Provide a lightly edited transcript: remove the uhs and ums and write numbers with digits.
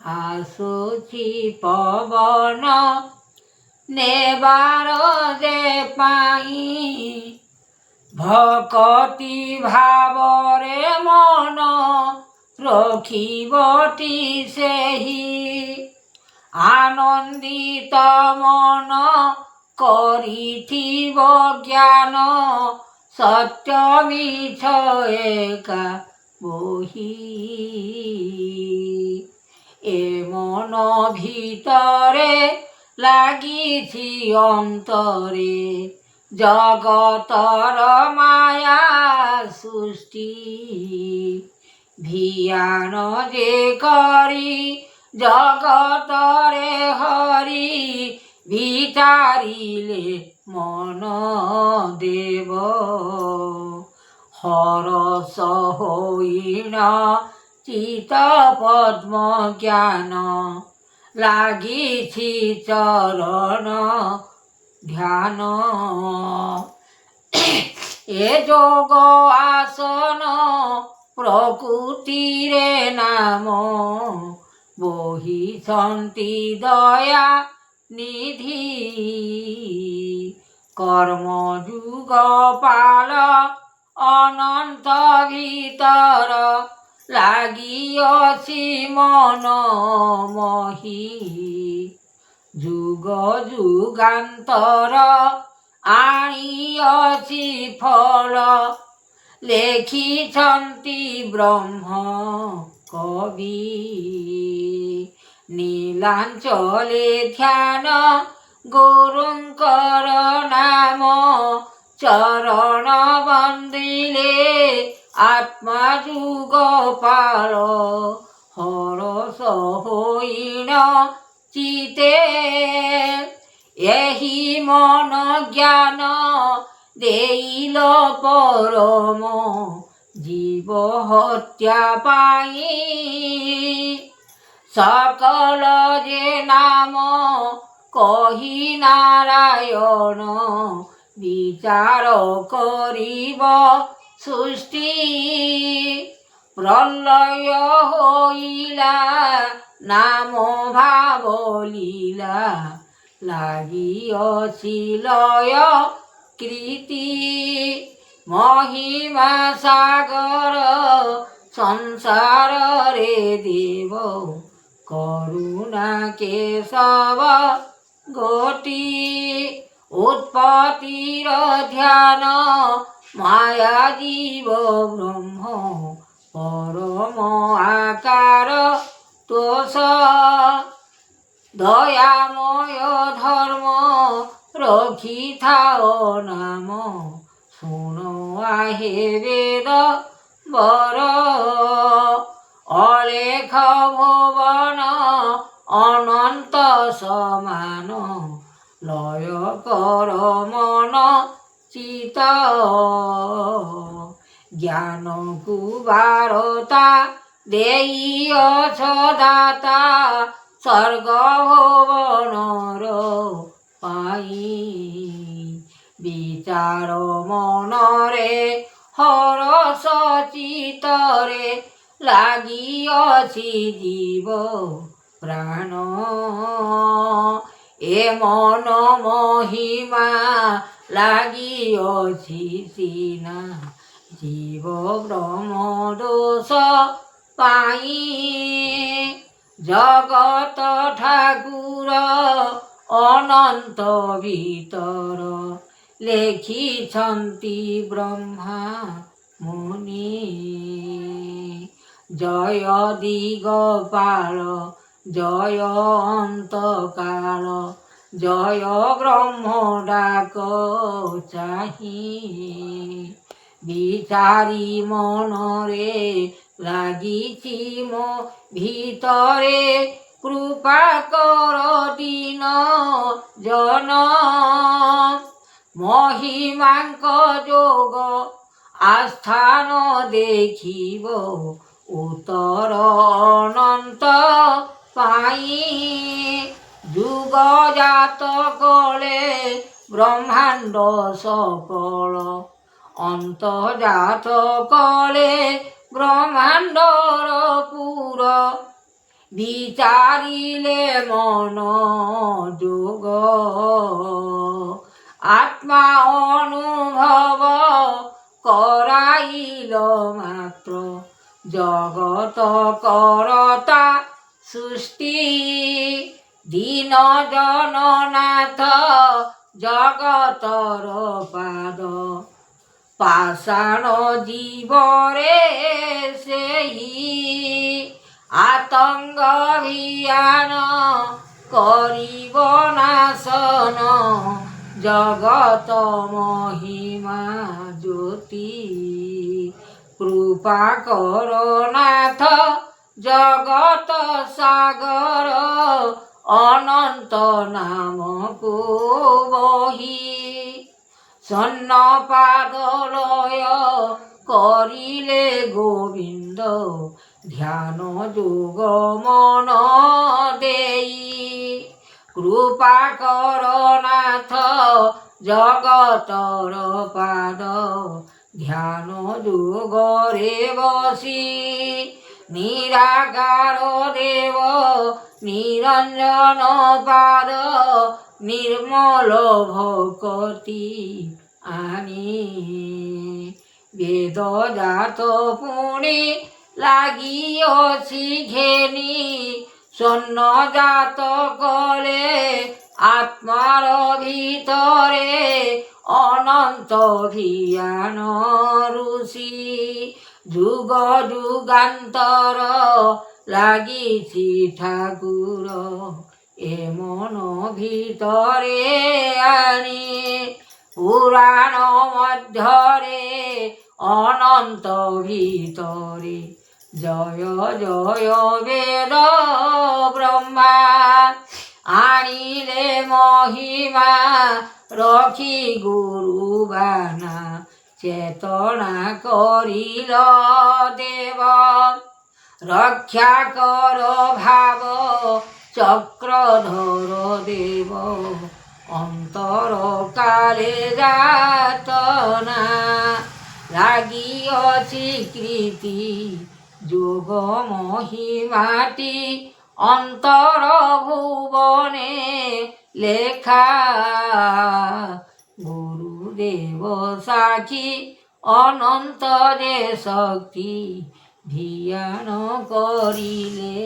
ଆସୁଛି ପବନ ନେବାର ଯେ ପାଇଁ ଭକତି ଭାବରେ ମନ ରଖିବଟି ସେହି ଆନନ୍ଦିତ ମନ କରିଥିବ ଜ୍ଞାନ ସତ୍ୟ ମିଛ ଏକା ବହି ଏ ମନ ଭିତରେ ଲାଗିଛି ଅନ୍ତରେ ଜଗତର ମାୟା ସୃଷ୍ଟି ଭିଆନ ଯେ କରି ଜଗତରେ ହରି ବିଚାରିଲେ ମନ ଦେବ ହରସ ହୋଇଣ ଚିତ ପଦ୍ମ ଜ୍ଞାନ ଲାଗିଛି ଚରଣ ଧ୍ୟାନ ଏ ଯୋଗ ଆସନ ପ୍ରକୃତିରେ ନାମ ବହିଛନ୍ତି ଦୟା ନିଧି କର୍ମ ଯୁଗ ପାଳ ଅନନ୍ତ ଭିତର ଲାଗିଅଛି ମନ ମହି ଯୁଗ ଯୁଗାନ୍ତର ଆଣିଅଛି ଫଳ ଲେଖିଛନ୍ତି ବ୍ରହ୍ମ କବି ନୀଳାଞ୍ଚଳେ ଧ୍ୟାନ ଗୁରୁଙ୍କର ନାମ ଚରଣ ବନ୍ଦିଲେ ଆତ୍ମା ଯୁଗ ପାଳ ହରସ ହୋଇଣ ଚିତେ ଏହି ମନ ଜ୍ଞାନ ଦେଇଲ ପରମ ଜୀବ ହତ୍ୟା ପାଇଁ ସକଳ ଯେ ନାମ କହି ନାରାୟଣ ବିଚାର କରିବ ସୃଷ୍ଟି ପ୍ରଲୟ ହୋଇଲା ନାମ ଭାବ ଲୀଳା ଲାଗିଅଛି ଲୟ କୀର୍ତ୍ତି ମହିମା ସାଗର ସଂସାରରେ ଦେବ କରୁଣା କେଶବ ଗୋଟି ଉତ୍ପତ୍ତିର ଧ୍ୟାନ ମାୟା ଜୀବ ବ୍ରହ୍ମ ପରମ ଆକାର ତୋଷ ଦୟାମୟ ଧର୍ମ ରଖିଥାଅ ନାମ ଶୁଣ ଆହେ ବେଦ ବର ଅଲେଖ ଭୁବନ ଅନନ୍ତ ସମାନ ଲୟ କର ମନ ଚିତ ଜ୍ଞାନକୁ ବାରତା ଦେଇଅଛ ଦାତା ସ୍ୱର୍ଗ ଭୁବନର ପାଇଁ ବିଚାର ମନରେ ହରସ ଚିତରେ ଲାଗିଅଛି ଜୀବ ପ୍ରାଣ ଏ ମନ ମହିମା ଲାଗିଅଛି ସିନା ଜୀବ ବ୍ରହ୍ମ ଦୋଷ ପାଇଁ ଜଗତ ଠାକୁର ଅନନ୍ତ ଭିତର ଲେଖିଛନ୍ତି ବ୍ରହ୍ମା ମୁନି ଜୟ ଦିଗପାଳ ଜୟ ଅନ୍ତକାଳ ଜୟ ବ୍ରହ୍ମ ଡାକ ଚାହିଁ ବିଚାରି ମନରେ ଲାଗିଛି ମୋ ଭିତରେ କୃପା କର ଦୀନ ଜନ ମହିମାଙ୍କ ଯୋଗ ଆସ୍ଥାନ ଦେଖିବ ଉତ୍ତର ଅନନ୍ତ ପାଇଁ ଯୁଗ ଜାତ କଳେ ବ୍ରହ୍ମାଣ୍ଡ ସକଳ ଅନ୍ତର୍ଜାତ କଳେ ବ୍ରହ୍ମାଣ୍ଡର ପୁର বিচারিলে মন যোগ আত্মা অনুভব কৰাইল মাত্ৰ জগত কৰতা সৃষ্টি দীন জননাথ জগতৰ পাদ পাষাণ জীবরে সেই আতঙ্গ ভিয়ান করিব নাশন জগত মহিমা জ্যোতি কৃপা করনাথ জগত সাগর অনন্ত নামকু বহি সন্নপাদলয় করিলে গোবিন্দ ধ্যান যোগ মন দেই কৃপা করনাথ জগতর পাদ ধ্যান যোগরে বসি নিরাকার দেব নিরঞ্জন পাদ নির্মল ভকতি আনি বেদজাত পুণি লাগিଅছি ঘেনি সন্নজাত কলে আত্মার ভিতরে অনন্ত ভিয়ান ঋষি যুগ যুগান্তর লাগিছি ঠাকুর এ মন ভিতরে আনি পুরাণ মধ্যরে অনন্ত ভিতরে জয় জয় বেদ ব্রহ্মা আনিলে মহিমা রখি গুরুবানা চেতনা করিল দেব রক্ষা কর ভাব চক্রধর দেব অন্তর কালে যাতনা লাগিଅছি কৃতি যোগ মহিমাটি অন্তর ভুবনে লেখা গুরুদেব সাক্ষী অনন্ত যে শক্তি ধ্যান করিলে